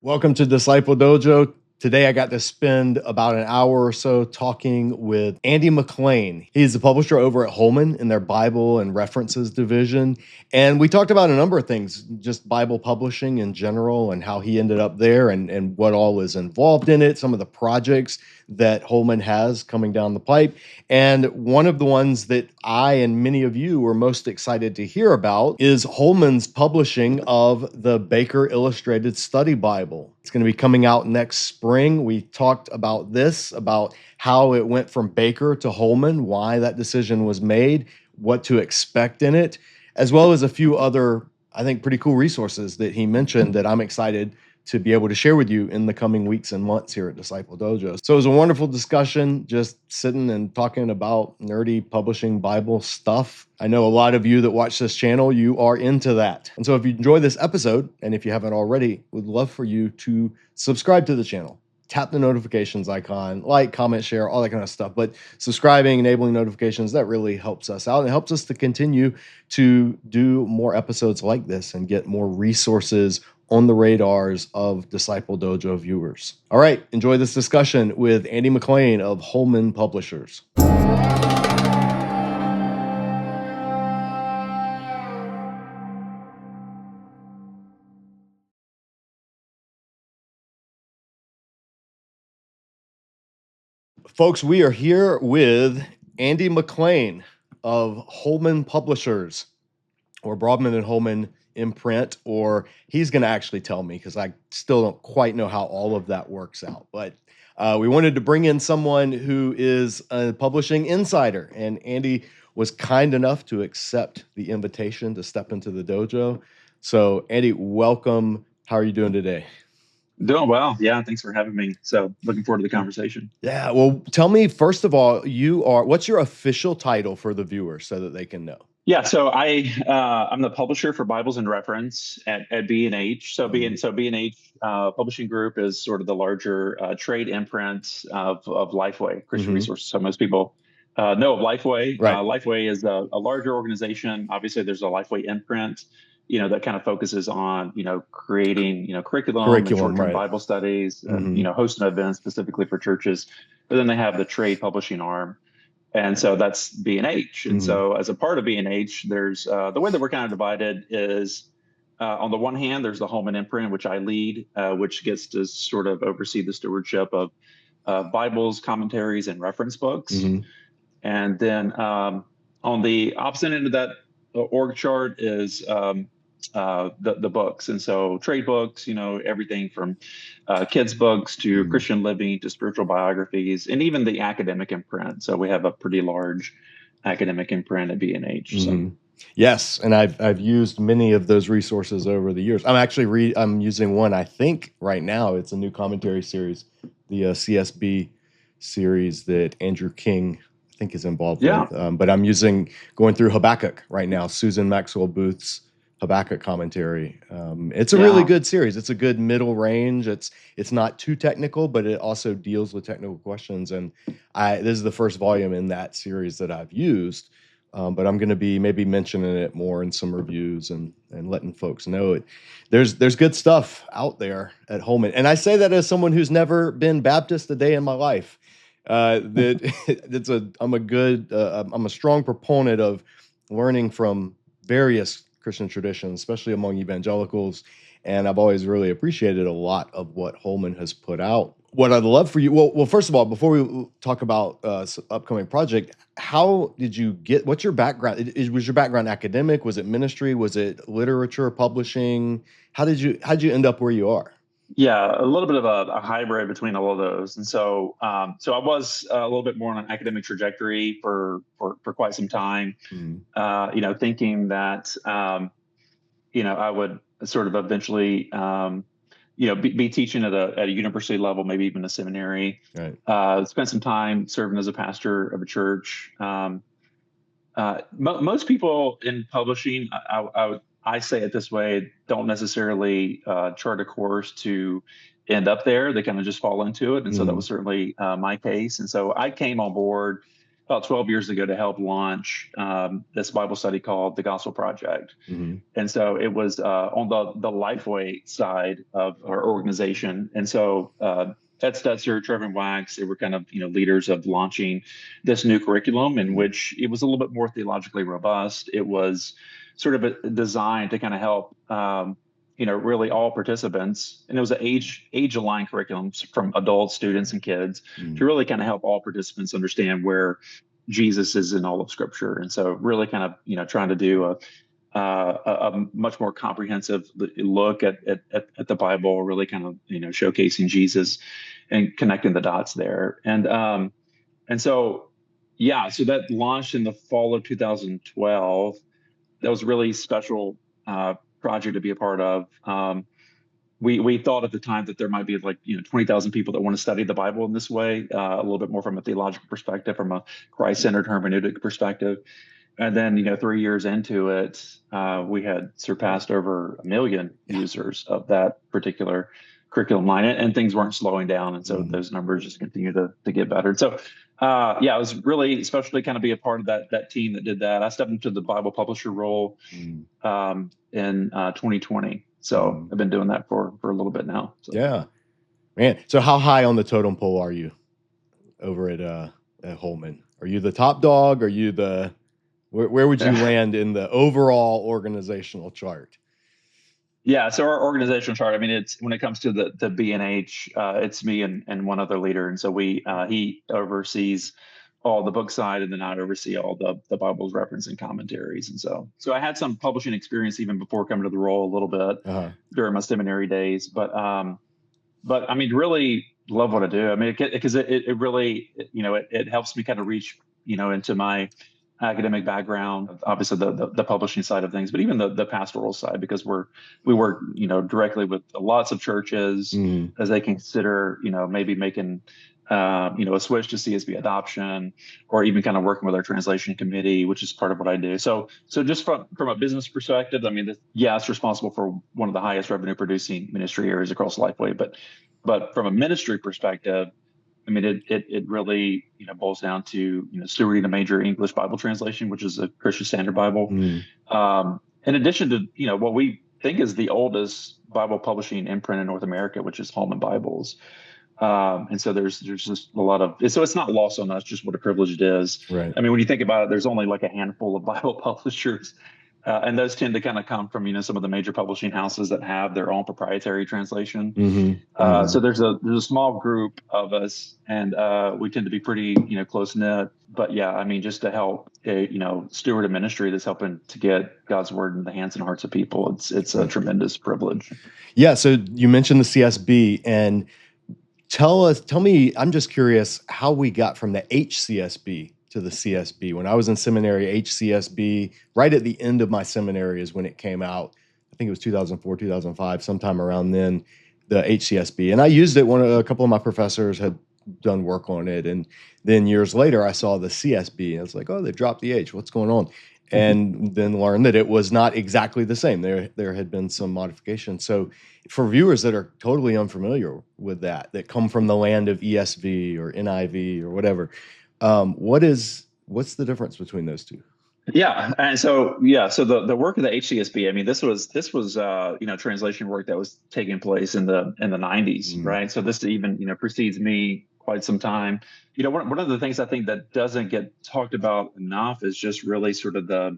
Welcome to Disciple Dojo. Today I got to spend about an hour or so talking with Andy McLean. He's the publisher over at Holman in their Bible and References division. And we talked about a number of things, just Bible publishing in general and how he ended up there and what all is involved in it, some of the projects that Holman has coming down the pipe. And one of the ones that I and many of you were most excited to hear about is Holman's publishing of the Baker Illustrated Study Bible. It's going to be coming out next spring. We talked about this, about how it went from Baker to Holman, why that decision was made, what to expect in it, as well as a few other, I think, pretty cool resources that he mentioned that I'm excited to be able to share with you in the coming weeks and months here at Disciple Dojo. So it was a wonderful discussion, just sitting and talking about nerdy publishing Bible stuff. I know a lot of you that watch this channel, you are into that. And so if you enjoy this episode, and if you haven't already, would love for you to subscribe to the channel. Tap the notifications icon, like, comment, share, all that kind of stuff. But subscribing, enabling notifications, that really helps us out. And it helps us to continue to do more episodes like this and get more resources on the radars of Disciple Dojo viewers. All right, enjoy this discussion with Andy McLean of Holman Publishers. Folks, we are here with Andy McLean of Holman Publishers, or Broadman and Holman imprint, or he's going to actually tell me because I still don't quite know how all of that works out. But we wanted to bring in someone who is a publishing insider, and Andy was kind enough to accept the invitation to step into the dojo. So, Andy, welcome. How are you doing today? Doing well. Yeah, thanks for having me. So looking forward to the conversation. Yeah, well, tell me, first of all, what's your official title for the viewers so that they can know? Yeah, so I'm the publisher for Bibles and Reference at B&H. So B&H Publishing Group is sort of the larger trade imprint of Lifeway Christian Resources. So most people know of Lifeway. Right. Lifeway is a larger organization. Obviously, there's a Lifeway imprint, that kind of focuses on, creating, curriculum and short-term right. Bible studies and, hosting events specifically for churches. But then they have the trade publishing arm. And so that's B&H. And so as a part of B&H, there's the way that we're kind of divided is on the one hand, there's the Holman imprint, which I lead, which gets to sort of oversee the stewardship of Bibles, commentaries, and reference books. And then on the opposite end of that org chart is the books. And so trade books, everything from kids books to Christian living to spiritual biographies, and even the academic imprint. So we have a pretty large academic imprint at B&H. So. Yes, and I've used many of those resources over the years. I'm using one, I think right now it's a new commentary series, the CSB series that Andrew King I think is involved with. But I'm going through Habakkuk right now, Susan Maxwell Booth's Habakkuk commentary. It's a really good series. It's a good middle range. It's not too technical, but it also deals with technical questions. And this is the first volume in that series that I've used. But I'm going to be maybe mentioning it more in some reviews and letting folks know it. There's good stuff out there at Holman, and I say that as someone who's never been Baptist a day in my life. I'm a strong proponent of learning from various Christian traditions, especially among evangelicals, and I've always really appreciated a lot of what Holman has put out. What I'd love for you, well, first of all, before we talk about upcoming project, what's your background? Was your background academic? Was it ministry? Was it literature, publishing? How'd you end up where you are? Yeah, a little bit of a hybrid between all of those. And so I was a little bit more on an academic trajectory for quite some time, thinking that, I would sort of eventually, be teaching at a university level, maybe even a seminary. Right. Spent some time serving as a pastor of a church. Most people in publishing, I say it this way, don't necessarily chart a course to end up there. They kind of just fall into it. And so that was certainly my case. And so I came on board about 12 years ago to help launch this Bible study called the Gospel Project. And so it was on the Lifeway side of our organization. And so Ed Stetzer, Trevor Wax, they were kind of leaders of launching this new curriculum in which it was a little bit more theologically robust. It was sort of designed to kind of help really all participants. And it was an age-aligned curriculum from adults, students, and kids to really kind of help all participants understand where Jesus is in all of Scripture. And so really kind of, trying to do a much more comprehensive look at the Bible, really kind of, showcasing Jesus and connecting the dots there. And so, so that launched in the fall of 2012. That was a really special project to be a part of. We thought at the time that there might be 20,000 people that want to study the Bible in this way, a little bit more from a theological perspective, from a Christ-centered hermeneutic perspective. And then, 3 years into it, we had surpassed over 1 million users of that particular curriculum line, and things weren't slowing down. And so those numbers just continue to get better. And so, it was really special to kind of be a part of that team that did that. I stepped into the Bible publisher role in 2020. So I've been doing that for a little bit now. So. Yeah, man. So how high on the totem pole are you over at Holman? Are you the top dog? Are you where would you land in the overall organizational chart? Yeah, so our organizational chart, I mean, it's when it comes to the B&H, it's me and one other leader. And so he oversees all the book side, and then I oversee all the Bible's reference and commentaries. And so I had some publishing experience even before coming to the role a little bit during my seminary days. But I mean, really love what I do. I mean, because it really, it helps me kind of reach, into my academic background, obviously the publishing side of things, but even the pastoral side, because we work, directly with lots of churches as they consider, maybe making, a switch to CSB adoption, or even kind of working with our translation committee, which is part of what I do. So just from a business perspective, I mean, it's responsible for one of the highest revenue producing ministry areas across Lifeway, but from a ministry perspective, I mean, it really, boils down to, stewarding a major English Bible translation, which is a Christian Standard Bible. In addition to, what we think is the oldest Bible publishing imprint in North America, which is Holman Bibles. And so there's just a lot of, so it's not lost on us just what a privilege it is. Right. I mean, when you think about it, there's only like a handful of Bible publishers. And those tend to kind of come from, some of the major publishing houses that have their own proprietary translation. So there's a small group of us, and we tend to be pretty, close knit. But yeah, I mean, just to help, steward a ministry that's helping to get God's word in the hands and hearts of people, it's a tremendous privilege. Yeah. So you mentioned the CSB, and tell me, I'm just curious how we got from the HCSB to the CSB. When I was in seminary, HCSB, right at the end of my seminary is when it came out. I think it was 2004, 2005, sometime around then, the HCSB. And I used it when a couple of my professors had done work on it. And then years later, I saw the CSB, and I was like, oh, they dropped the H. What's going on? And then learned that it was not exactly the same. There had been some modification. So for viewers that are totally unfamiliar with that come from the land of ESV or NIV or whatever, what's the difference between those two? Yeah. And so the work of the HCSB, I mean, this was translation work that was taking place in the 90s, right? So this even, precedes me quite some time. One of the things I think that doesn't get talked about enough is just really sort of the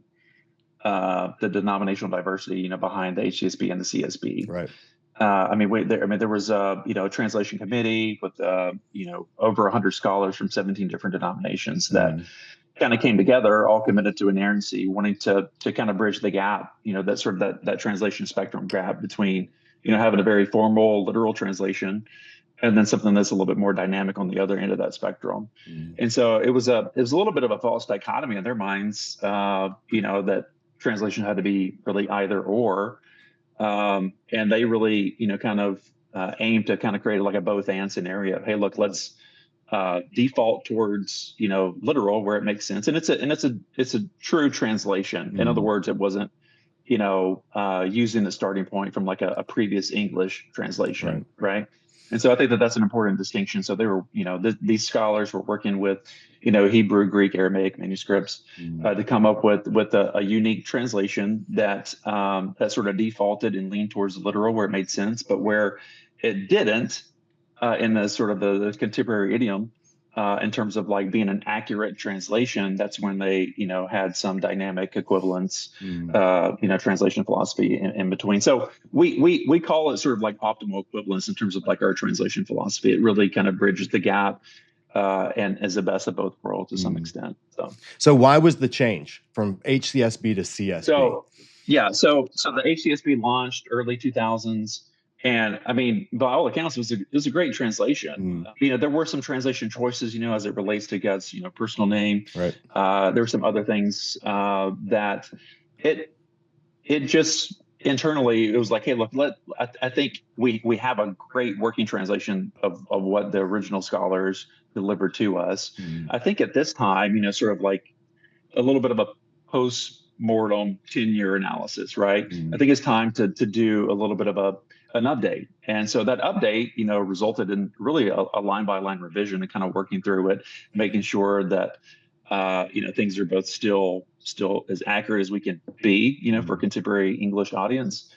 denominational diversity, behind the HCSB and the CSB. Right. There was a translation committee with over 100 scholars from 17 different denominations that kind of came together, all committed to inerrancy, wanting to kind of bridge the gap, that sort of that translation spectrum gap between having a very formal literal translation and then something that's a little bit more dynamic on the other end of that spectrum. And so it was a little bit of a false dichotomy in their minds, that translation had to be really either or. And they really, kind of aimed to kind of create like a both and scenario. Hey, look, let's default towards, literal where it makes sense. And it's a true translation. In other words, it wasn't, using the starting point from like a previous English translation, right? And so I think that that's an important distinction. So they were, these scholars were working with, Hebrew, Greek, Aramaic manuscripts to come up with a unique translation that that sort of defaulted and leaned towards the literal where it made sense, but where it didn't, in the sort of the contemporary idiom, in terms of like being an accurate translation, that's when they, had some dynamic equivalence, translation philosophy in between. So we call it sort of like optimal equivalence in terms of like our translation philosophy. It really kind of bridges the gap and is the best of both worlds to some extent. So why was the change from HCSB to CSB? So the HCSB launched early 2000s. And I mean, by all accounts, it was a great translation. There were some translation choices, as it relates to God's, personal name. Right. There were some other things that it just internally, it was like, hey, look, I think we have a great working translation of what the original scholars delivered to us. I think at this time, sort of like a little bit of a post-mortem 10-year analysis, right? I think it's time to do a little bit of an update. And so that update, resulted in really a line-by-line revision and kind of working through it, making sure that, things are both still as accurate as we can be, for a contemporary English audience,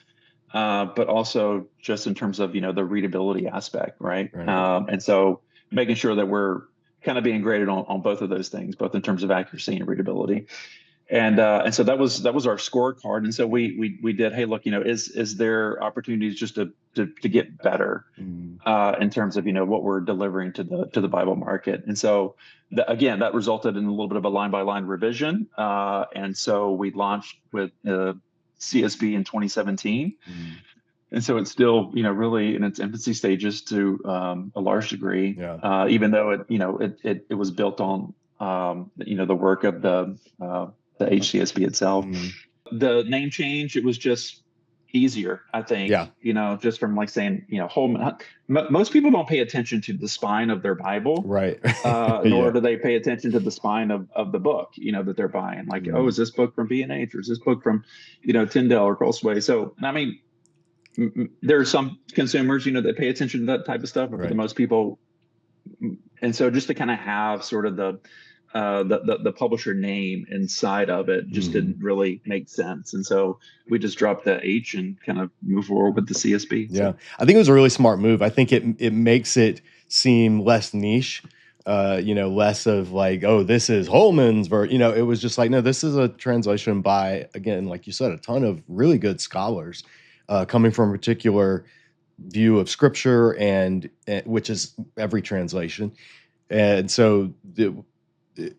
but also just in terms of, the readability aspect, right? And so making sure that we're kind of being graded on both of those things, both in terms of accuracy and readability. And so that was our scorecard. And so we did, hey, look, is there opportunities just to get better in terms of, what we're delivering to the Bible market. And so again, that resulted in a little bit of a line-by-line revision. And so we launched with CSB in 2017. And so it's still, really in its infancy stages to a large degree, even though it was built on, the work of the HCSB itself. The name change, it was just easier, I think, just from like saying, Holman. Most people don't pay attention to the spine of their Bible, right? Nor do they pay attention to the spine of the book, that they're buying. Like, oh, is this book from B&H or is this book from, Tyndale or Crossway? So, I mean, there are some consumers, that pay attention to that type of stuff, but for the most people, and so just to kind of have sort of the publisher name inside of it just didn't really make sense. And so we just dropped the H and kind of move forward with the CSB. Yeah. I think it was a really smart move. I think it makes it seem less niche, less of like, oh, this is Holman's it was just like, no, this is a translation by, again, like you said, a ton of really good scholars coming from a particular view of scripture and which is every translation. And so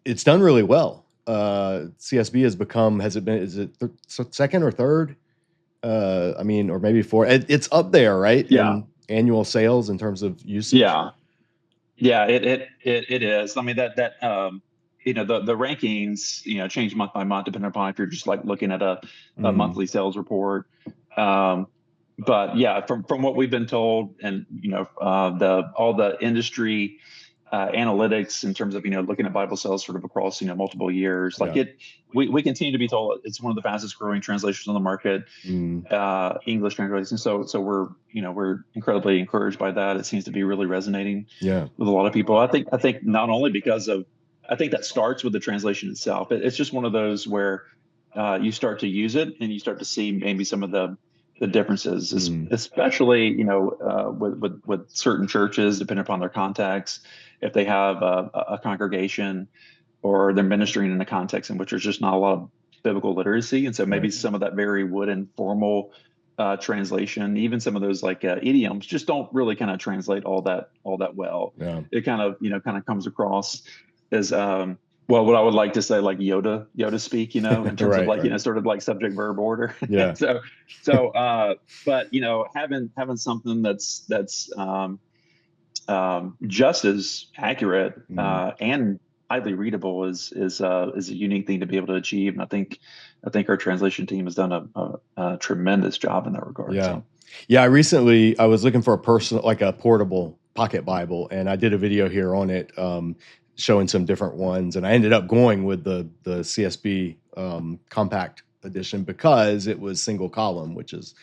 it's done really well. CSB has become, is it second or third? Or maybe fourth. It's up there, right? Yeah. In annual sales in terms of usage. Yeah. It is. I mean, that the rankings, change month by month, depending upon if you're just like looking at a monthly sales report. But yeah, from what we've been told, and all the industry analytics in terms of looking at Bible sales sort of across multiple years, we continue to be told it's one of the fastest growing translations on the market, English translation. So we're incredibly encouraged by that. It seems to be really resonating with a lot of people. I think not only because of, I think that starts with the translation itself. It's just one of those where you start to use it and you start to see maybe some of the differences, especially with certain churches, depending upon their context. If they have a congregation or they're ministering in a context in which there's just not a lot of biblical literacy, and so maybe some of that very wooden formal translation, even some of those like idioms, just don't really kind of translate all that well. It kind of comes across as what I would like to say, like Yoda speak, in terms of like, sort of like subject verb order. Yeah. But having something that's just as accurate and highly readable is a unique thing to be able to achieve. And I think our translation team has done a tremendous job in that regard. Yeah. Yeah. I was looking for a portable pocket Bible, and I did a video here on it, showing some different ones, and I ended up going with the CSB compact edition because it was single column, which is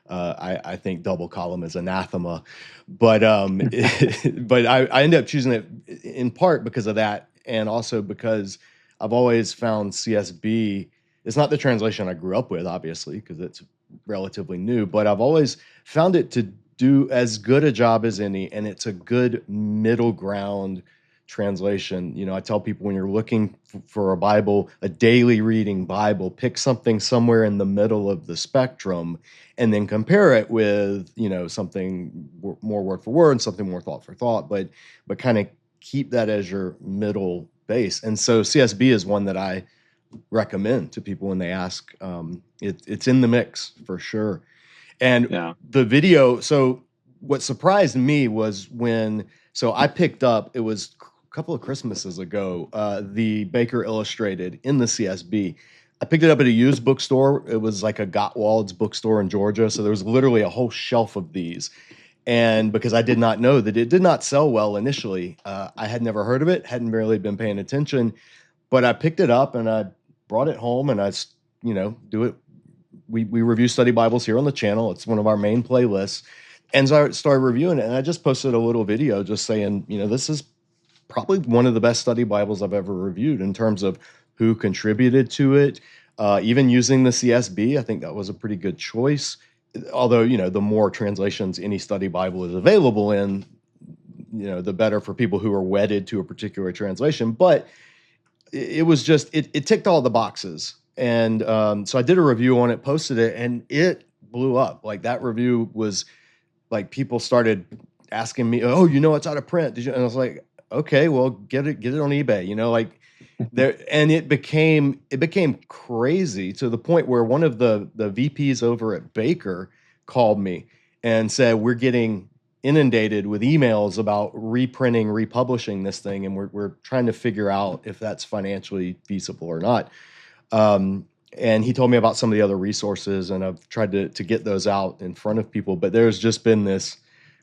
I think double column is anathema, but but I ended up choosing it in part because of that, and also because I've always found CSB. It's not the translation I grew up with, obviously, because it's relatively new, but I've always found it to do as good a job as any, and it's a good middle ground translation. I tell people, when you're looking for a Bible, a daily reading Bible, pick something somewhere in the middle of the spectrum, and then compare it with, something more word for word and something more thought for thought, but kind of keep that as your middle base. And so CSB is one that I recommend to people when they ask. It's in the mix for sure. And the video, so what surprised me was so I picked up, it was a couple of Christmases ago, the Baker Illustrated in the CSB. I picked it up at a used bookstore. It was like a Gottwald's bookstore in Georgia. So there was literally a whole shelf of these. And because I did not know that it did not sell well initially, I had never heard of it, hadn't really been paying attention, but I picked it up and I brought it home, and I, do it. We review study Bibles here on the channel. It's one of our main playlists. And so I started reviewing it, and I just posted a little video just saying, this is probably one of the best study Bibles I've ever reviewed in terms of who contributed to it. Even using the CSB, I think that was a pretty good choice. Although, the more translations any study Bible is available in, the better for people who are wedded to a particular translation. But it was just, it ticked all the boxes. And so I did a review on it, posted it, and it blew up. Like, that review was like, people started asking me, "Oh, it's out of print. Did you?" And I was like, "Okay, well, get it on eBay." Like there, and it became crazy to the point where one of the VPs over at Baker called me and said, "We're getting inundated with emails about reprinting, republishing this thing, and we're trying to figure out if that's financially feasible or not." And he told me about some of the other resources, and I've tried to get those out in front of people, but there's just been this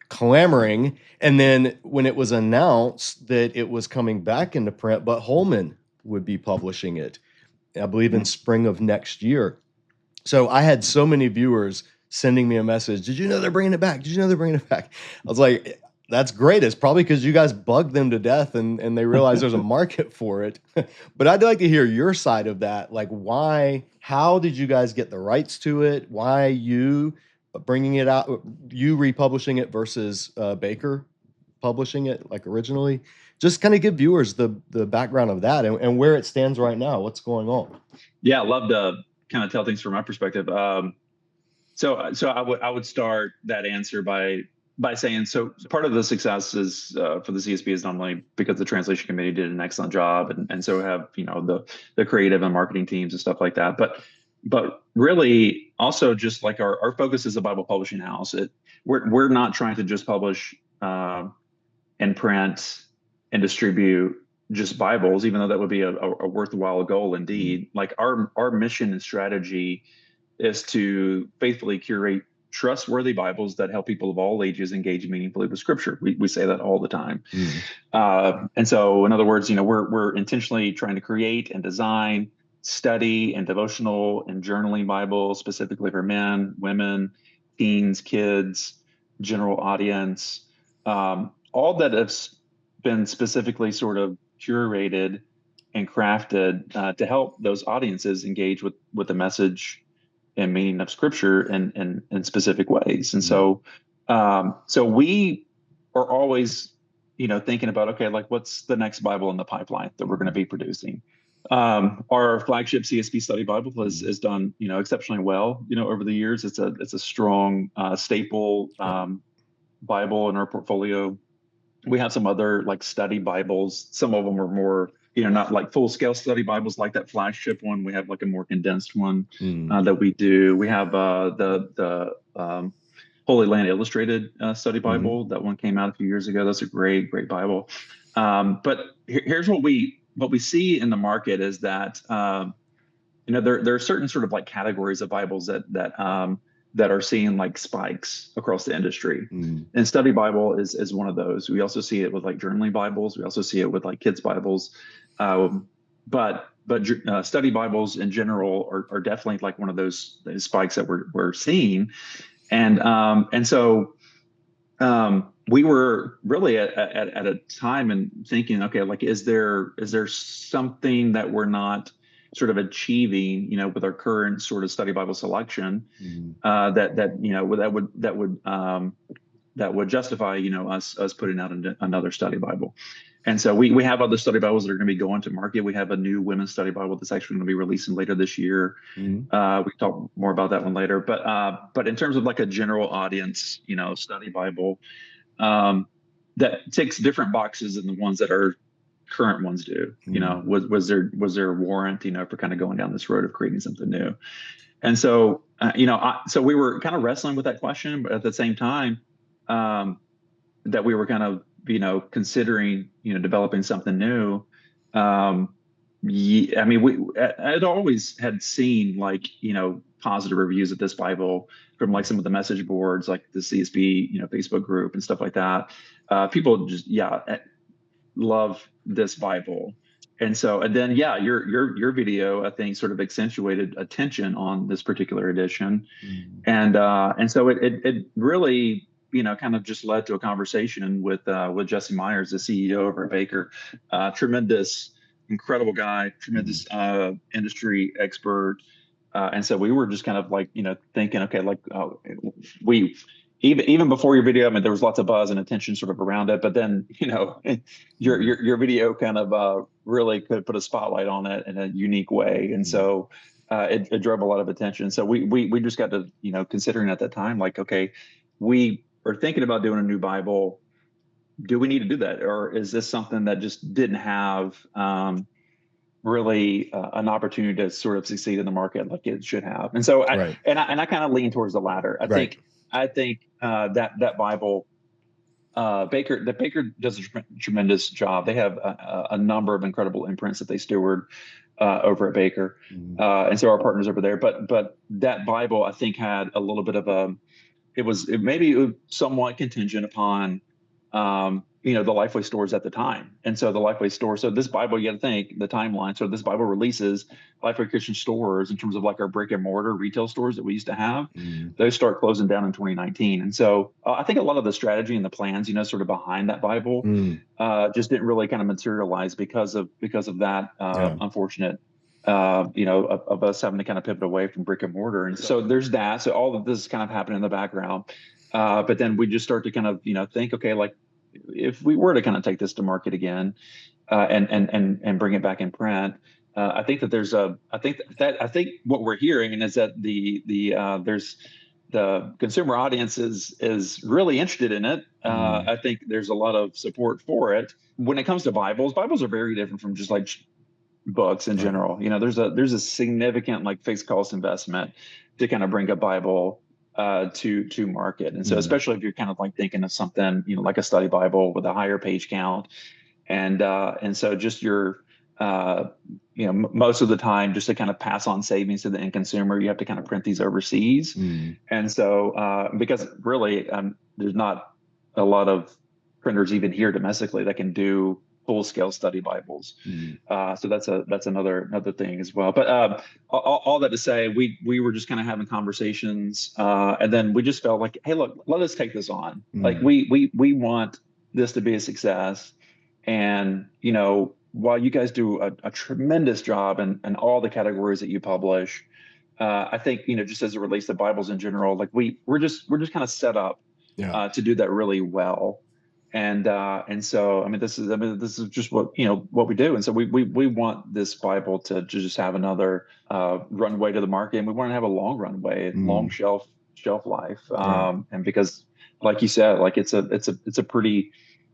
clamoring. And then when it was announced that it was coming back into print, but Holman would be publishing it, I believe in spring of next year. So I had so many viewers sending me a message, "Did you know they're bringing it back? Did you know they're bringing it back?" I was like, "That's great. It's probably because you guys bugged them to death and they realize there's a market for it." But I'd like to hear your side of that. Like, how did you guys get the rights to it? Why you bringing it out, you republishing it versus Baker publishing it like originally? Just kind of give viewers the background of that and where it stands right now. What's going on? Yeah, I love to kind of tell things from my perspective. So I would start that answer by saying, so part of the success is for the CSB is not only because the translation committee did an excellent job, and so have the creative and marketing teams and stuff like that, but really also just like our focus is a Bible publishing house. We're not trying to just publish and print and distribute just Bibles, even though that would be a worthwhile goal indeed. Like our mission and strategy is to faithfully curate trustworthy Bibles that help people of all ages engage meaningfully with Scripture. We say that all the time. And so, in other words, we're intentionally trying to create and design study and devotional and journaling Bibles specifically for men, women, teens, kids, general audience, all that has been specifically sort of curated and crafted to help those audiences engage with the message and meaning of Scripture in specific ways. And so we are always, thinking about, okay, like, what's the next Bible in the pipeline that we're going to be producing? Our flagship CSB Study Bible has done, exceptionally well, over the years. It's a strong staple Bible in our portfolio. We have some other like study Bibles. Some of them are more, not like full scale study Bibles like that flagship one. We have like a more condensed one that we do. We have the Holy Land Illustrated Study Bible. That one came out a few years ago. That's a great Bible. But here's what we see in the market is that there are certain sort of like categories of Bibles that are seeing like spikes across the industry. And study Bible is one of those. We also see it with like journaling Bibles. We also see it with like kids Bibles. But study Bibles in general are definitely like one of those spikes that we're seeing. And so we were really at a time and thinking, okay, like, is there something that we're not sort of achieving, with our current sort of study Bible selection, that would justify, us putting out another study Bible. And so we have other study Bibles that are going to be going to market. We have a new women's study Bible that's actually going to be releasing later this year. We can talk more about that one later. But in terms of like a general audience, study Bible, that ticks different boxes than the ones that our current ones do. Was there a warrant, for kind of going down this road of creating something new? And so, so we were kind of wrestling with that question, but at the same time, that we were kind of, considering, developing something new. I mean, I'd always had seen like, positive reviews of this Bible from like some of the message boards, like the CSB, Facebook group and stuff like that. People just, love this Bible. And so, and then, your video, I think, sort of accentuated attention on this particular edition. And so it really, kind of just led to a conversation with Jesse Myers, the CEO over at Baker. Tremendous, incredible guy, tremendous industry expert. And so we were just kind of like, thinking, okay, like we even before your video, I mean, there was lots of buzz and attention sort of around it, but then, your video kind of really could put a spotlight on it in a unique way. And so it drove a lot of attention. So we just got to, considering at that time, like, okay, we are thinking about doing a new Bible. Do we need to do that? Or is this something that just didn't have really an opportunity to sort of succeed in the market like it should have? And so I kind of lean towards the latter. I think that Bible, Baker does a tremendous job. They have a number of incredible imprints that they steward over at Baker, and so our partners over there. But that Bible, I think, had a little bit of it was somewhat contingent upon the Lifeway stores at the time. And so the Lifeway store, so this Bible, you got to think the timeline. So this Bible releases, Lifeway Christian stores, in terms of like our brick and mortar retail stores that we used to have, those start closing down in 2019. And so I think a lot of the strategy and the plans, sort of behind that Bible, just didn't really kind of materialize because of that unfortunate, of us having to kind of pivot away from brick and mortar. And so there's that. So all of this is kind of happening in the background. But then we just start to kind of, think, okay, like, if we were to kind of take this to market again, and bring it back in print, I think that I think what we're hearing is that there's the consumer audience is really interested in it. I think there's a lot of support for it. When it comes to Bibles are very different from just like books in general. There's a significant like fixed cost investment to kind of bring a Bible to market. And so especially if you're kind of like thinking of something, like a study Bible with a higher page count. And so just your, most of the time, just to kind of pass on savings to the end consumer, you have to kind of print these overseas. And so, because really, there's not a lot of printers even here domestically that can do full-scale study Bibles. So that's another thing as well. But all that to say, we were just kind of having conversations, and then we just felt like, hey, look, let us take this on. Like we want this to be a success. And while you guys do a tremendous job in all the categories that you publish, I think just as it relates to Bibles in general, like we're just kind of set up to do that really well. And so, this is just what we do. And so we want this Bible to just have another runway to the market, and we want to have a long runway, long shelf life. And because, like you said, like it's a pretty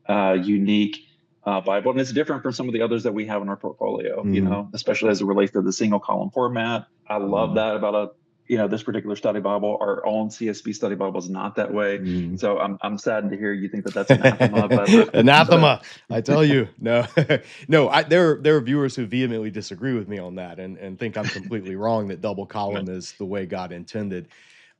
unique Bible, and it's different from some of the others that we have in our portfolio. Especially as it relates to the single column format. I love that about this particular study Bible. Our own CSB study Bible is not that way. So I'm saddened to hear you think that that's anathema. But, anathema, I tell you, no. There are viewers who vehemently disagree with me on that and think I'm completely wrong, that double column is the way God intended.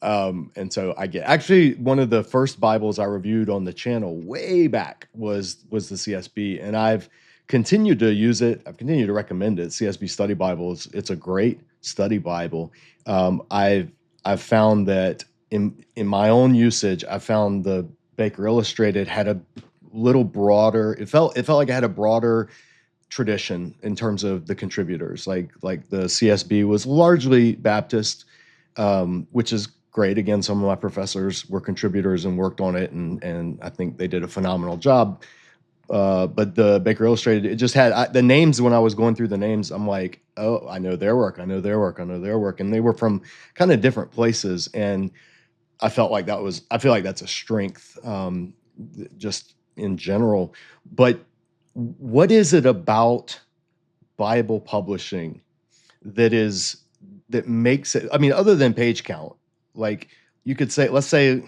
And so I get, actually, one of the first Bibles I reviewed on the channel way back was the CSB, and I've continued to use it. I've continued to recommend it. CSB Study Bible, it's a great study Bible. I've found that in my own usage, I found the Baker Illustrated had a little broader. It felt like it had a broader tradition in terms of the contributors. Like the CSB was largely Baptist, which is great. Again, some of my professors were contributors and worked on it, and I think they did a phenomenal job. But the Baker Illustrated, it just had the names. When I was going through the names, I'm like, oh, I know their work, I know their work, I know their work, and they were from kind of different places. And I felt like I feel like that's a strength, just in general. But what is it about Bible publishing that makes it? I mean, other than page count, like you could say, let's say,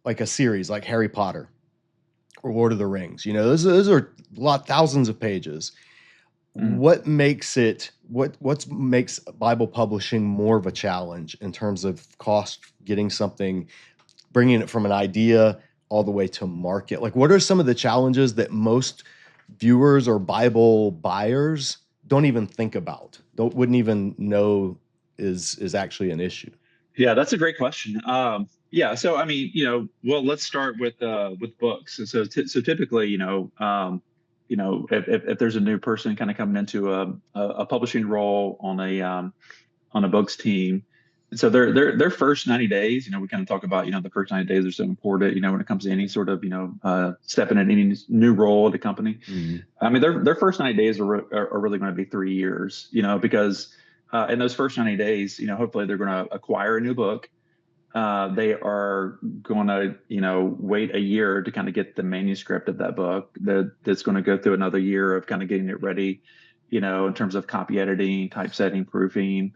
like a series like Harry Potter or Lord of the Rings. Those are thousands of pages. What makes Bible publishing more of a challenge in terms of cost, getting something, bringing it from an idea all the way to market? Like, what are some of the challenges that most viewers or Bible buyers don't even think about, wouldn't even know is actually an issue? Yeah, that's a great question. Yeah, so I mean, well, let's start with books. And so typically, if there's a new person kind of coming into a publishing role on a books team, and so their first 90 days, we kind of talk about, the first 90 days are so important, when it comes to any sort of, stepping in any new role at the company. Mm-hmm. I mean, their first 90 days are really going to be 3 years, because in those first 90 days, hopefully they're going to acquire a new book. They are going to, wait a year to kind of get the manuscript of that book. That's going to go through another year of kind of getting it ready, in terms of copy editing, typesetting, proofing,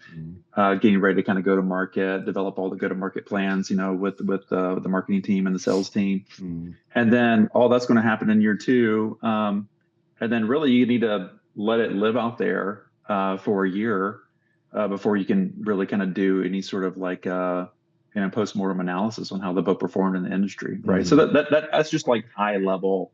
getting ready to kind of go to market, develop all the go-to-market plans, with the marketing team and the sales team. And then all that's going to happen in year 2. And then really you need to let it live out there for a year before you can really kind of do any sort of like postmortem analysis on how the book performed in the industry, right? So that's just like high level,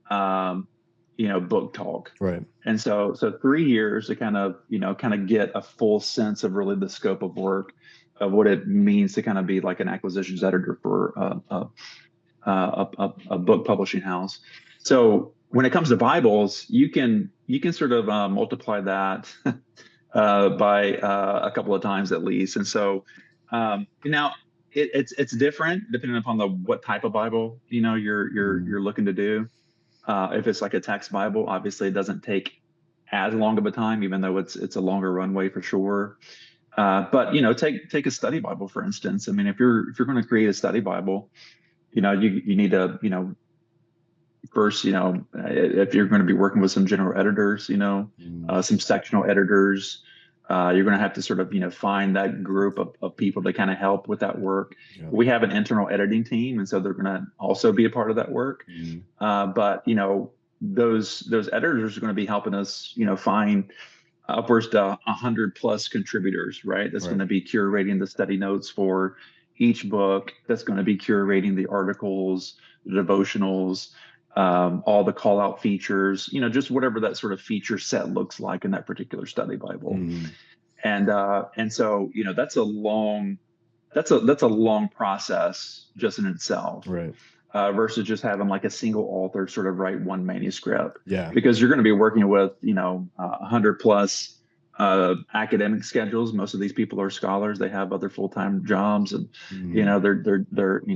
book talk, right? And so 3 years to kind of get a full sense of really the scope of work, of what it means to kind of be like an acquisitions editor for a book publishing house. So when it comes to Bibles, you can sort of multiply that by a couple of times at least. And so now it's different depending upon what type of Bible you're looking to do. If it's like a text Bible, obviously it doesn't take as long of a time, even though it's a longer runway for sure. But take a study Bible, for instance. I mean, if you're going to create a study Bible, you need to, first, if you're going to be working with some general editors, some sectional editors, you're going to have to sort of, find that group of people to kind of help with that work. Yeah. We have an internal editing team, and so they're going to also be a part of that work. But, those editors are going to be helping us, find upwards to 100+ contributors, right? That's going to be curating the study notes for each book. That's going to be curating the articles, the devotionals, all the call out features, just whatever that sort of feature set looks like in that particular study Bible. And so, that's a long process just in itself. Right. Versus just having like a single author sort of write one manuscript. Yeah. Because you're going to be working with, 100+ academic schedules. Most of these people are scholars. They have other full-time jobs, and they're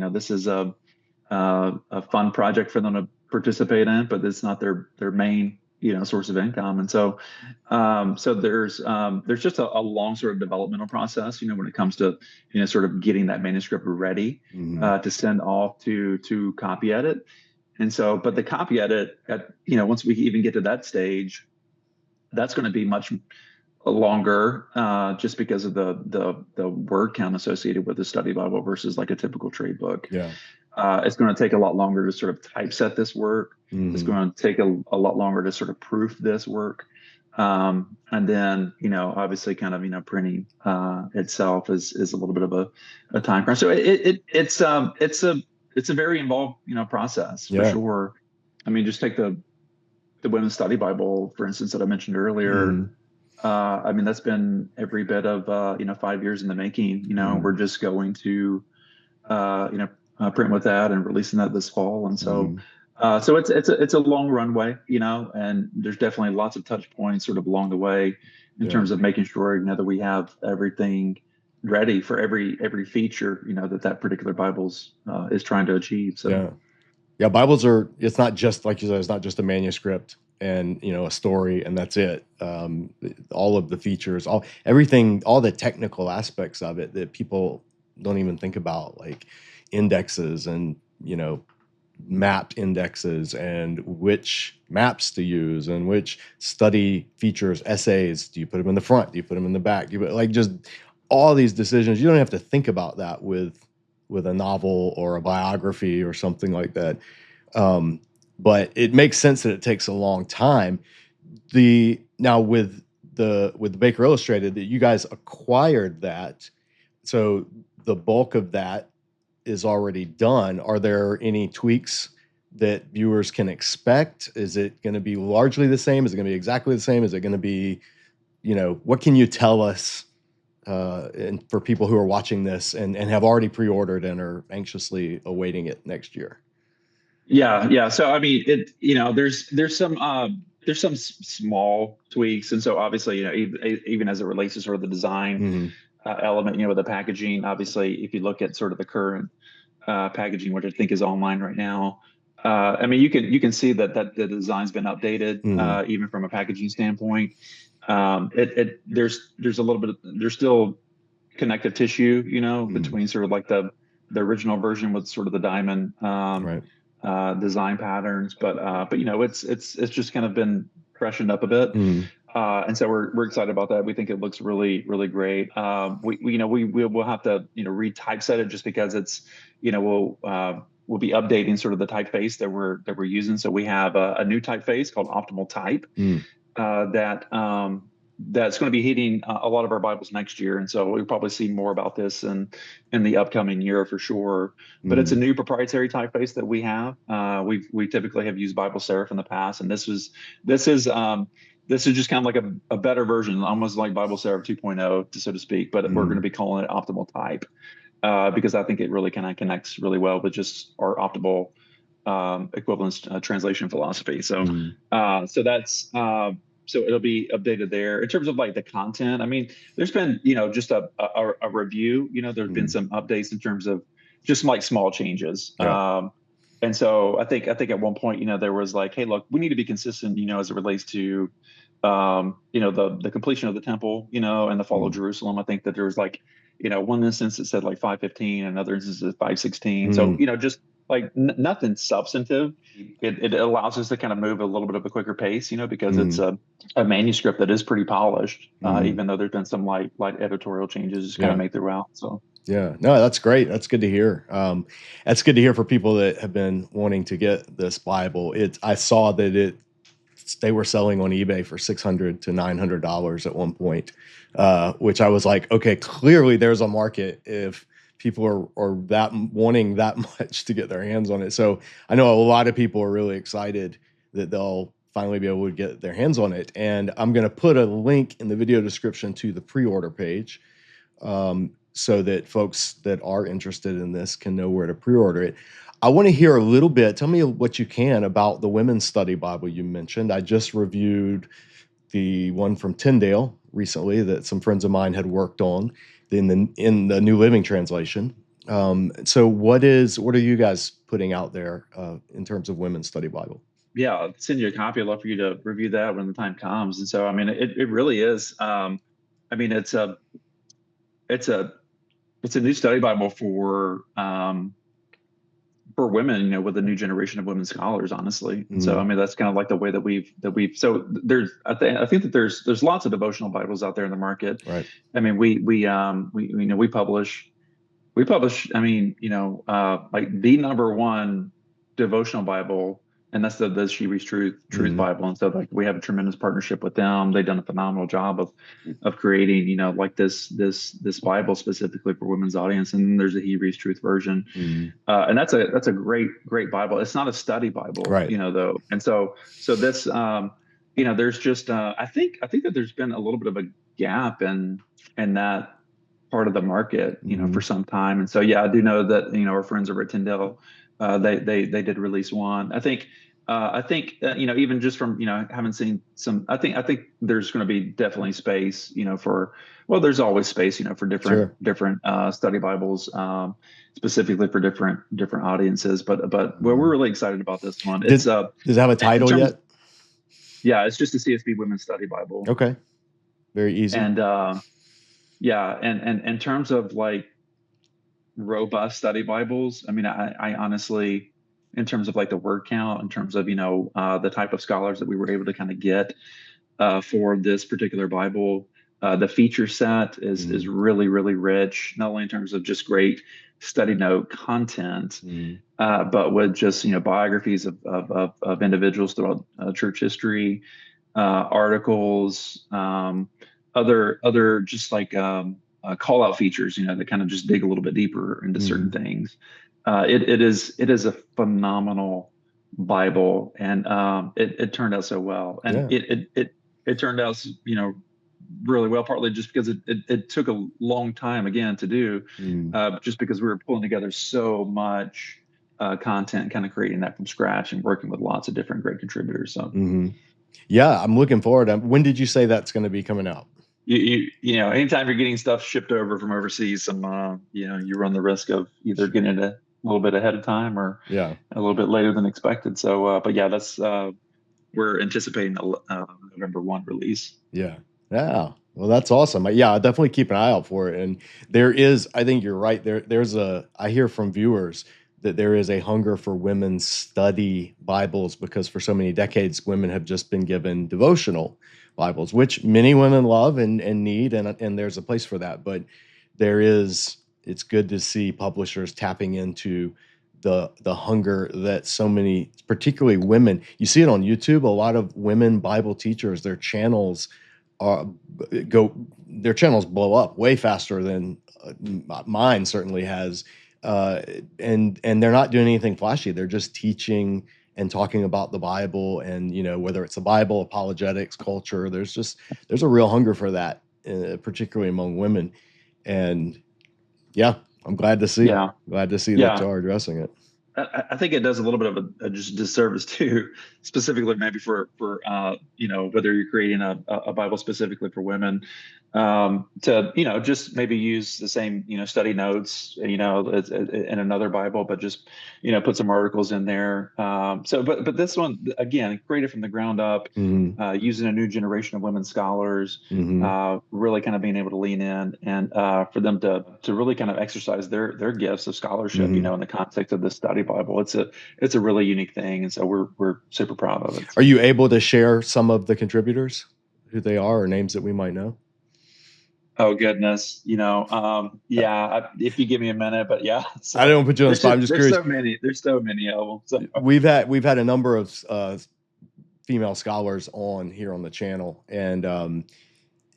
this is a fun project for them to participate in, but it's not their main source of income. And so there's just a long sort of developmental process, when it comes to sort of getting that manuscript ready to send off to copy edit. And so, but the copy edit once we even get to that stage, that's going to be much longer, just because of the word count associated with the study Bible versus like a typical trade book. Yeah. It's going to take a lot longer to sort of typeset this work. It's going to take a lot longer to sort of proof this work. And then, obviously kind of, printing itself is a little bit of a time crunch. So it's a very involved, process for sure. I mean, just take the Women's Study Bible, for instance, that I mentioned earlier. I mean, that's been every bit of, 5 years in the making. We're just going to print with that and releasing that this fall. And so, so it's a long runway, and there's definitely lots of touch points sort of along the way in terms of making sure, that we have everything ready for every feature, that particular Bible's is trying to achieve. So yeah, Bibles it's not just, like you said, it's not just a manuscript and a story and that's it. All of the features, everything, all the technical aspects of it that people don't even think about, like indexes and mapped indexes and which maps to use and which study features, essays, do you put them in the front, do you put them in the back, just all these decisions. You don't have to think about that with a novel or a biography or something like that. But it makes sense that it takes a long time. Now with the Baker Illustrated, that you guys acquired that, so the bulk of that is already done. Are there any tweaks that viewers can expect? Is it going to be largely the same? Is it going to be exactly the same? Is it going to be, what can you tell us, and for people who are watching this and have already pre-ordered and are anxiously awaiting it next year? Yeah. So I mean, there's some small tweaks, and so obviously, even as it relates to sort of the design element, with the packaging. Obviously, if you look at sort of the current packaging, which I think is online right now, I mean, you can see that the design's been updated, even from a packaging standpoint. There's a little bit there's still connective tissue, between sort of like the original version with sort of the diamond design patterns, but it's just kind of been freshened up a bit. And so we're excited about that. We think it looks really, really great. We'll have to retypeset it just because it's we'll be updating sort of the typeface that we're using. So we have a new typeface called Optimal Type that's going to be hitting a lot of our Bibles next year. And so we'll probably see more about this in the upcoming year for sure. But it's a new proprietary typeface that we have. We typically have used Bible Serif in the past, and this is just kind of like a better version, almost like Bible Serif 2.0, so to speak. But we're going to be calling it Optimal Type because I think it really kind of connects really well with just our optimal equivalence translation philosophy. So that's. So it'll be updated there. In terms of like the content, I mean, there's been, just a review, there's been some updates in terms of just like small changes. And so I think at one point, there was like, hey, look, we need to be consistent, as it relates to, the completion of the temple, and the fall of Jerusalem. I think that there was like, one instance that said like 515, another instance is 516. So, just like nothing substantive. It allows us to kind of move a little bit of a quicker pace, because it's a manuscript that is pretty polished, even though there's been some light editorial changes just kind of made throughout. So yeah, no, that's great. That's good to hear. That's good to hear for people that have been wanting to get this Bible. I saw that they were selling on eBay for $600 to $900 at one point, which I was like, okay, clearly there's a market if people are that wanting that much to get their hands on it. So I know a lot of people are really excited that they'll finally be able to get their hands on it. And I'm going to put a link in the video description to the pre-order page, so that folks that are interested in this can know where to pre-order it. I want to hear a little bit. Tell me what you can about the Women's Study Bible you mentioned. I just reviewed the one from Tyndale recently that some friends of mine had worked on in the New Living Translation. So what are you guys putting out there in terms of Women's Study Bible? Yeah, I'll send you a copy. I'd love for you to review that when the time comes. And so, I mean, it really is. I mean, it's a new study Bible for women, with a new generation of women scholars, honestly. And so, I mean, that's kind of like the way that we've. So there's, I think that there's lots of devotional Bibles out there in the market. Right. I mean, we publish. I mean, like the number one devotional Bible, and that's the She Reads Truth Bible. And so, like, we have a tremendous partnership with them. They've done a phenomenal job of creating, like this Bible specifically for women's audience. And then there's a He Reads Truth version, and that's a great Bible. It's not a study Bible, right? Though, and so this, there's just I think that there's been a little bit of a gap in that part of the market, Mm-hmm. for some time. And so, yeah, I do know that, our friends over at Tyndale, they did release one. I think even just from having seen some, I think there's going to be definitely space, for well, there's always space, for different Sure. different study Bibles, specifically for different audiences. But well, we're Mhm. really excited about this one. It's Does it have a in title terms, yet? yeah, it's just a CSB Women's Study Bible, Okay. Very easy. and yeah, and in terms of like robust study Bibles, I mean, I honestly, in terms of like the word count, in terms of the type of scholars that we were able to kind of get for this particular Bible. The feature set is Mm, really, really rich, not only in terms of just great study note content, mm, but with just biographies of individuals throughout church history, articles, other just like call out features, that kind of just dig a little bit deeper into certain mm. things. It is a phenomenal Bible, and it turned out so well, and Yeah. it turned out really well, partly just because it took a long time again to do, Mm, just because we were pulling together so much content, kind of creating that from scratch and working with lots of different great contributors. So hmm. Yeah, I'm looking forward. When did you say that's going to be coming out? anytime you're getting stuff shipped over from overseas, you run the risk of either Sure. getting it a little bit ahead of time or Yeah. a little bit later than expected. So, but yeah, that's we're anticipating a November 1 release. Yeah. Yeah. Well, that's awesome. Yeah, I'll definitely keep an eye out for it. And there is, I think you're right. I hear from viewers that there is a hunger for women's study Bibles because for so many decades, women have just been given devotional Bibles, which many women love and need, and there's a place for that. But it's good to see publishers tapping into the hunger that so many, particularly women, you see it on YouTube. A lot of women Bible teachers, are go their channels blow up way faster than mine certainly has, and they're not doing anything flashy. They're just teaching and talking about the Bible, and whether it's the Bible, apologetics, culture. There's a real hunger for that, particularly among women, and yeah, I'm Yeah, glad to see that yeah. y'all are addressing it. I think it does a little bit of a just disservice too, specifically maybe for whether you're creating a Bible specifically for women, to just maybe use the same study notes in another Bible, but just put some articles in there. But this one again, created from the ground up, Hmm. using a new generation of women scholars, Hmm. really kind of being able to lean in and for them to really kind of exercise their gifts of scholarship, Hmm. in the context of the study Bible. It's a really unique thing, and so we're super proud of it. Are you able to share some of the contributors, who they are, or names that we might know? Oh goodness, yeah. If you give me a minute, but yeah. I So don't put you on the spot. I'm just there's curious. so many. There's so many of them. So We've had a number of female scholars on here on the channel, and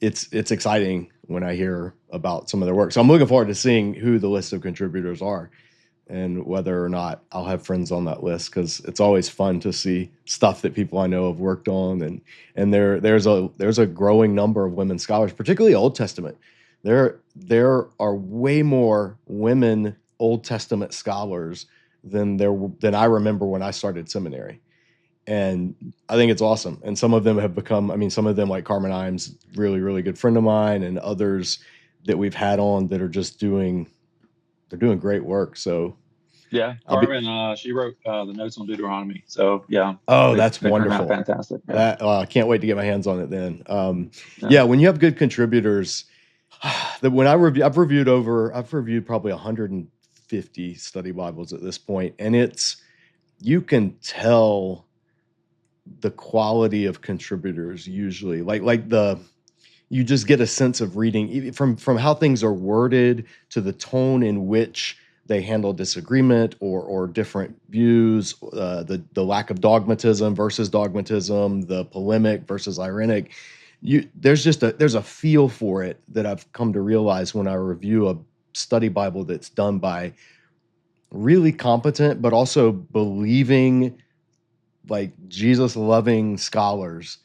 it's exciting when I hear about some of their work. So I'm looking forward to seeing who the list of contributors are and whether or not I'll have friends on that list, because it's always fun to see stuff that people I know have worked on, and there's a growing number of women scholars, particularly Old Testament. There are way more women Old Testament scholars than I remember when I started seminary. And I think it's awesome. And some of them have become, I mean, some of them like Carmen Imes, really, really good friend of mine, and others that we've had on that are they're doing great work. So yeah, I'll be, Carmen, she wrote the notes on Deuteronomy. So yeah, oh, they that's they turned out wonderful. fantastic. Yeah, That I can't wait to get my hands on it then. yeah, Yeah, when you have good contributors, that when I've reviewed probably 150 study Bibles at this point, and you can tell the quality of contributors usually, you just get a sense of reading from how things are worded to the tone in which they handle disagreement or different views, the lack of dogmatism versus dogmatism, the polemic versus ironic. There's a feel for it that I've come to realize when I review a study Bible that's done by really competent but also believing, like, Jesus loving scholars.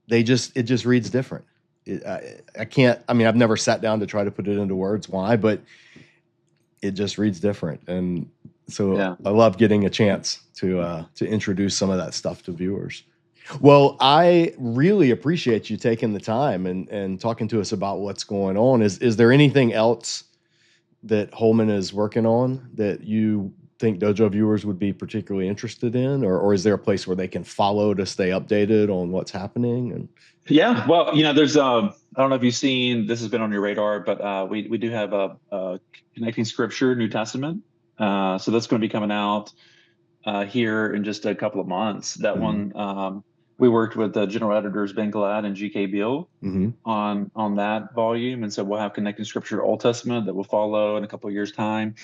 It just reads different. I can't. I mean, I've never sat down to try to put it into words why, but it just reads different, and so Yeah. I love getting a chance to introduce some of that stuff to viewers. Well, I really appreciate you taking the time and talking to us about what's going on. Is there anything else that Holman is working on that you think Dojo viewers would be particularly interested in, or is there a place where they can follow to stay updated on what's happening? And Yeah, well, there's I don't know if you've seen this has been on your radar, but we do have a Connecting Scripture New Testament. So that's going to be coming out here in just a couple of months. That one we worked with the general editors Ben Glad and G.K. Beale on that volume, and so we'll have Connecting Scripture Old Testament that will follow in a couple of years' time.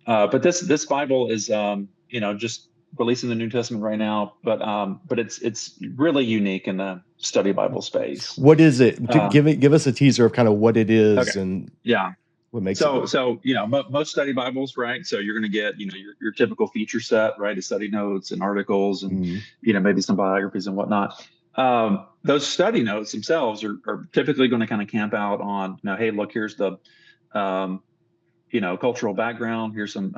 But this Bible is just releasing the New Testament right now, but it's really unique in the study Bible space. What is it? Give us a teaser of kind of what it is and yeah. What makes so it? So most study Bibles, right? So you're going to get your typical feature set, right? The study notes and articles, and maybe some biographies and whatnot. Those study notes themselves are typically going to kind of camp out on, hey, look, here's the cultural background. Here's some,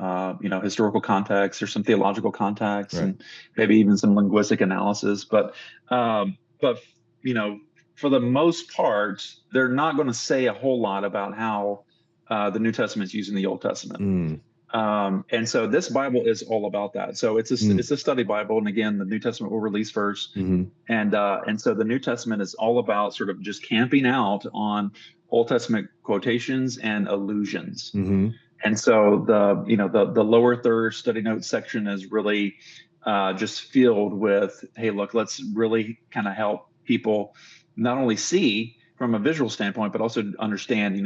historical context. There's some theological context, right, and maybe even some linguistic analysis. But for the most part, they're not going to say a whole lot about how the New Testament is using the Old Testament. And so this Bible is all about that. So it's a study Bible, and again, the New Testament will release first, and so the New Testament is all about sort of just camping out on Old Testament quotations and allusions. And so the lower third study notes section is really just filled with, hey, look, let's really kind of help people not only see from a visual standpoint, but also understand,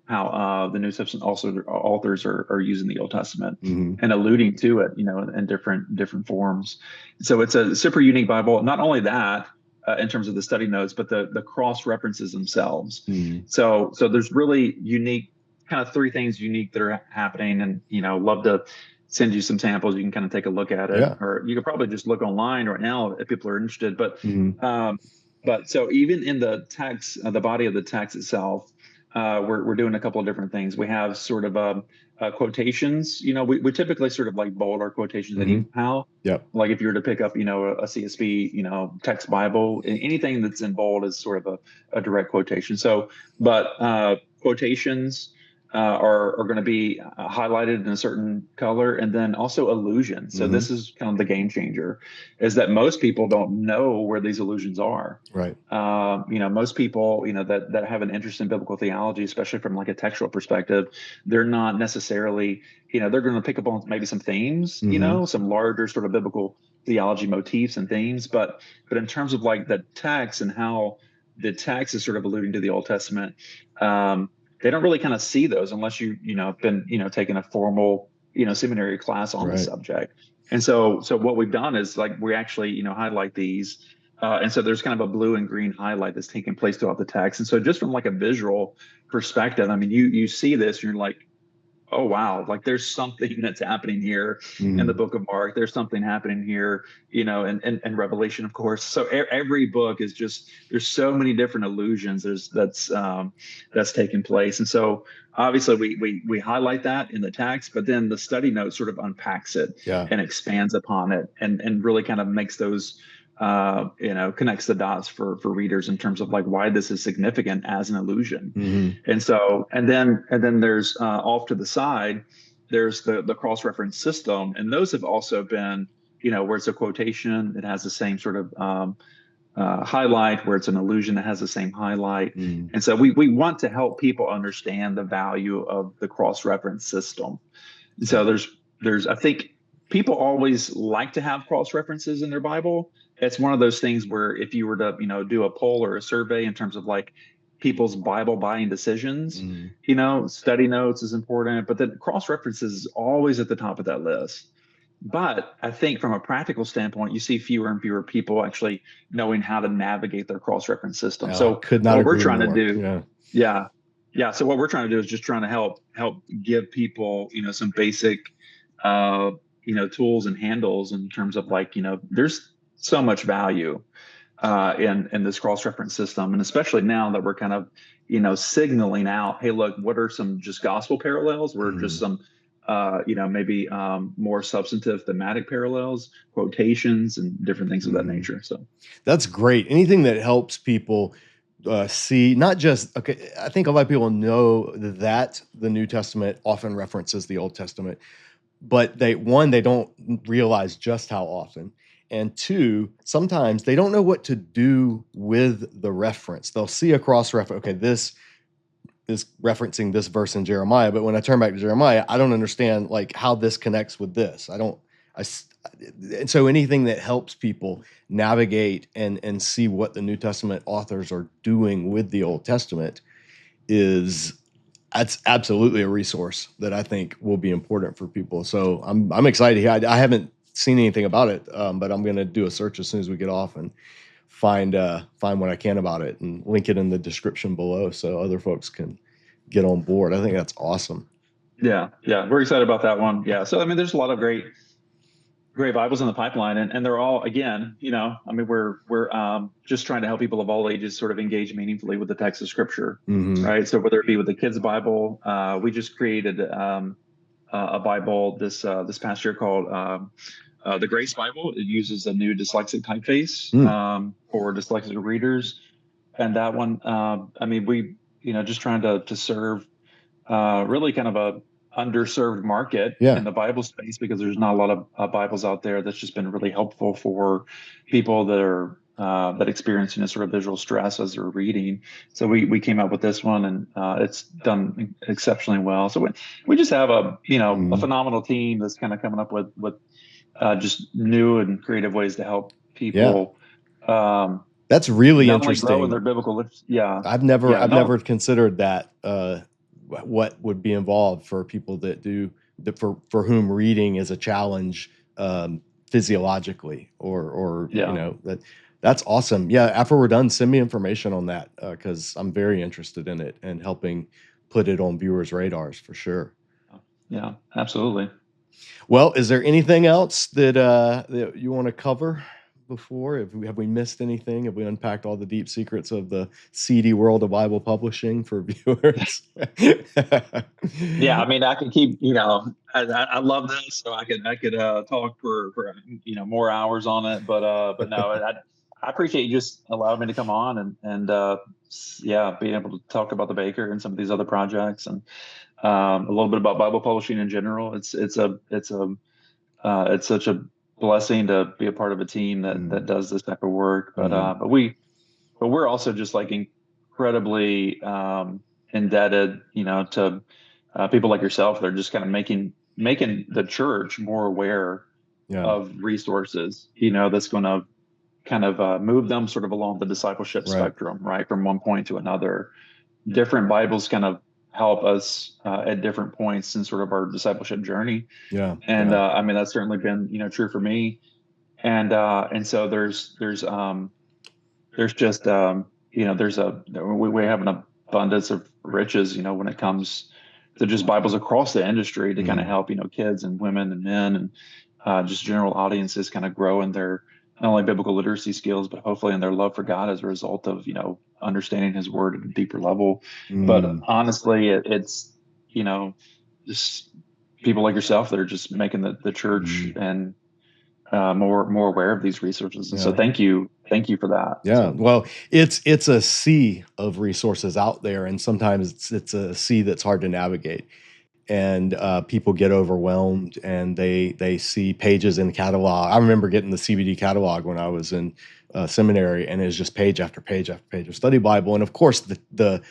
how the New Testament authors are using the Old Testament and alluding to it, in different forms. So it's a super unique Bible. Not only that, in terms of the study notes, but the cross references themselves. So there's really unique, kind of three things unique that are happening, and love to send you some samples. You can kind of take a look at it, or you could probably just look online right now if people are interested. But so even in the text, the body of the text itself, we're doing a couple of different things. We have sort of quotations. We typically sort of like bold our quotations anyhow. Like if you were to pick up, a CSB, text Bible, anything that's in bold is sort of a direct quotation. So, but quotations are going to be highlighted in a certain color, and then also allusions. So this is kind of the game changer, is that most people don't know where these allusions are. Right. Most people, that have an interest in biblical theology, especially from like a textual perspective, they're not necessarily, they're going to pick up on maybe some themes, some larger sort of biblical theology motifs and themes. But in terms of like the text and how the text is sort of alluding to the Old Testament, they don't really kind of see those unless have been taking a formal seminary class on the subject. And so what we've done is like we actually highlight these, and so there's kind of a blue and green highlight that's taking place throughout the text. And so just from like a visual perspective, I mean, you see this and you're like, oh wow, like there's something that's happening here in the book of Mark. There's something happening here, and Revelation, of course. So every book is just, there's so many different allusions that's taking place. And so obviously we highlight that in the text, but then the study note sort of unpacks it and expands upon it and really kind of makes those connects the dots for readers in terms of like why this is significant as an allusion. And so, and then there's off to the side, there's the cross-reference system. And those have also been, where it's a quotation, it has the same sort of highlight, where it's an allusion that has the same highlight. And so we want to help people understand the value of the cross-reference system. And so there's, I think people always like to have cross-references in their Bible. It's one of those things where if you were to, do a poll or a survey in terms of like people's Bible buying decisions, study notes is important, but then cross-references is always at the top of that list. But I think from a practical standpoint, you see fewer and fewer people actually knowing how to navigate their cross-reference system. So what we're trying to do, so what we're trying to do is just trying to help give people, some basic, tools and handles in terms of like, there's so much value in this cross-reference system, and especially now that we're kind of signaling out, hey, look, what are some just gospel parallels? What are just some maybe more substantive thematic parallels, quotations, and different things of that nature. So that's great. Anything that helps people see, not just, okay, I think a lot of people know that the New Testament often references the Old Testament, but they don't realize just how often. And two, sometimes they don't know what to do with the reference. They'll see a cross reference. Okay, this is referencing this verse in Jeremiah, but when I turn back to Jeremiah, I don't understand like how this connects with this. And so anything that helps people navigate and see what the New Testament authors are doing with the Old Testament that's absolutely a resource that I think will be important for people. So I'm excited. I haven't seen anything about it, but I'm going to do a search as soon as we get off and find what I can about it and link it in the description below so other folks can get on board. I think that's awesome. Yeah, we're excited about that one. Yeah, so I mean, there's a lot of great Bibles in the pipeline, and they're all, again, I mean, we're just trying to help people of all ages sort of engage meaningfully with the text of Scripture, right? So whether it be with the kids' Bible, we just created a Bible this past year called the Grace Bible. It uses a new dyslexic typeface for dyslexic readers, and that one, I mean, we just trying to serve really kind of a underserved market in the Bible space, because there's not a lot of Bibles out there. That's just been really helpful for people that are that experience sort of visual stress as they're reading. So we came up with this one, and it's done exceptionally well. So we just have a a phenomenal team that's kind of coming up with just new and creative ways to help people. That's really interesting. Grow in their biblical. I've never considered that. What would be involved for people that do that for whom reading is a challenge physiologically or that's awesome. Yeah, after we're done, send me information on that because I'm very interested in it and helping put it on viewers' radars for sure. Yeah, absolutely. Well, is there anything else that you want to cover before? Have we missed anything? Have we unpacked all the deep secrets of the seedy world of Bible publishing for viewers? Yeah, I mean, I could keep, I love this, so I could talk for more hours on it, but no, I appreciate you just allowing me to come on and being able to talk about the Baker and some of these other projects, and a little bit about Bible publishing in general. It's such a blessing to be a part of a team that does this type of work. But we're also just like incredibly indebted, to people like yourself. They're just kind of making the church more aware of resources, that's going to kind of move them sort of along the discipleship spectrum, right, from one point to another. Different Bibles kind of help us at different points in sort of our discipleship journey. I mean, that's certainly been true for me, and so there's just we have an abundance of riches when it comes to just Bibles across the industry to kind of help kids and women and men and just general audiences kind of grow in their not only biblical literacy skills, but hopefully in their love for God as a result of understanding His Word at a deeper level. But honestly, it's just people like yourself that are just making the church and more aware of these resources. And so thank you for that. Yeah, well, it's a sea of resources out there, and sometimes it's a sea that's hard to navigate. And people get overwhelmed, and they see pages in the catalog. I remember getting the CBD catalog when I was in seminary, and it was just page after page after page of study Bible. And of course, the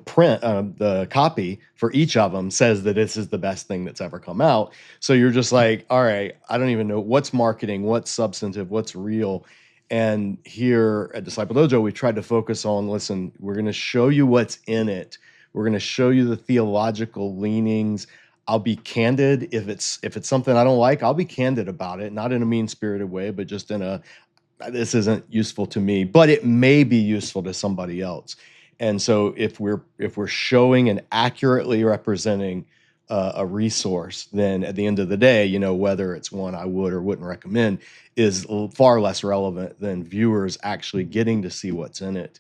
print, the copy for each of them says that this is the best thing that's ever come out. So you're just like, all right, I don't even know what's marketing, what's substantive, what's real. And here at Disciple Dojo, we tried to focus on, listen, we're going to show you what's in it. We're going to show you the theological leanings. I'll be candid. If it's something I don't like, I'll be candid about it, not in a mean-spirited way, but just in a, this isn't useful to me, but it may be useful to somebody else. And so if we're showing and accurately representing a resource, then at the end of the day, you know, whether it's one I would or wouldn't recommend is far less relevant than viewers actually getting to see what's in it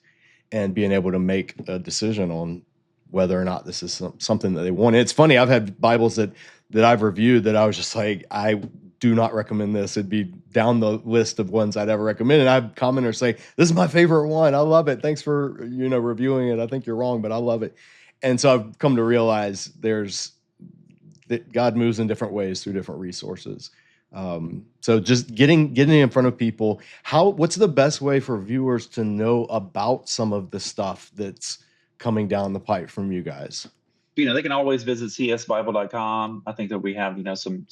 and being able to make a decision on whether or not this is something that they want. It's funny, I've had Bibles that I've reviewed that I was just like, I do not recommend this. It'd be down the list of ones I'd ever recommend. And I've commenters say, this is my favorite one. I love it. Thanks for, you know, reviewing it. I think you're wrong, but I love it. And so I've come to realize that God moves in different ways through different resources. So just getting in front of people. What's the best way for viewers to know about some of the stuff that's coming down the pipe from you guys? You know, they can always visit csbible.com. I think that we have, you know, some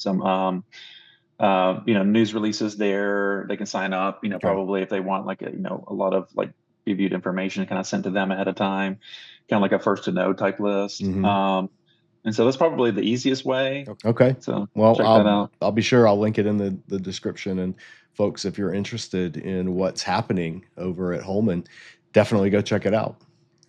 you know, news releases there. They can sign up, you know, probably if they want like a, you know, a lot of like reviewed information kind of sent to them ahead of time, kind of like a first to know type list. And so that's probably the easiest way. Okay. So well, check that out. I'll be sure I'll link it in the description. And folks, if you're interested in what's happening over at Holman, definitely go check it out.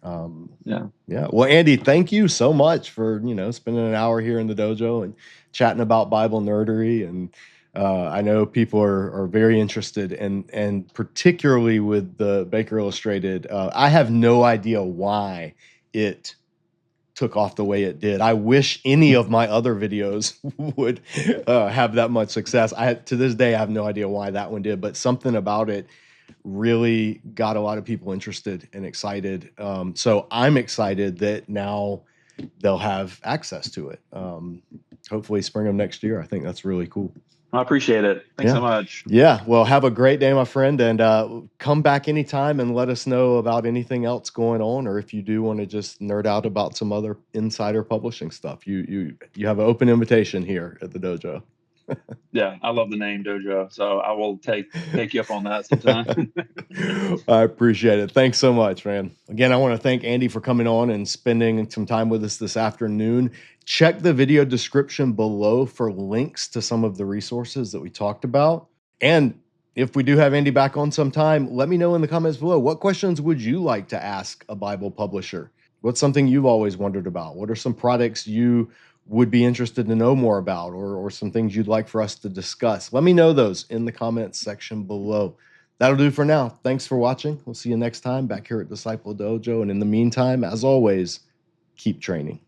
Yeah. Well, Andy, thank you so much for, you know, spending an hour here in the dojo and chatting about Bible nerdery. And I know people are very interested, and particularly with the Baker Illustrated. I have no idea why it took off the way it did. I wish any of my other videos would have that much success. To this day, I have no idea why that one did, but something about it really got a lot of people interested and excited. So I'm excited that now they'll have access to it. Hopefully spring of next year. I think that's really cool. I appreciate it. Thanks so much. Yeah. Well, have a great day, my friend, and come back anytime and let us know about anything else going on, or if you do want to just nerd out about some other insider publishing stuff. You have an open invitation here at the dojo. Yeah, I love the name Dojo, so I will take you up on that sometime. I appreciate it. Thanks so much, man. Again, I want to thank Andy for coming on and spending some time with us this afternoon. Check the video description below for links to some of the resources that we talked about. And if we do have Andy back on sometime, let me know in the comments below. What questions would you like to ask a Bible publisher? What's something you've always wondered about? What are some products you would be interested to know more about, or some things you'd like for us to discuss? Let me know those in the comments section below. That'll do for now. Thanks for watching. We'll see you next time back here at Disciple Dojo. And in the meantime, as always, keep training.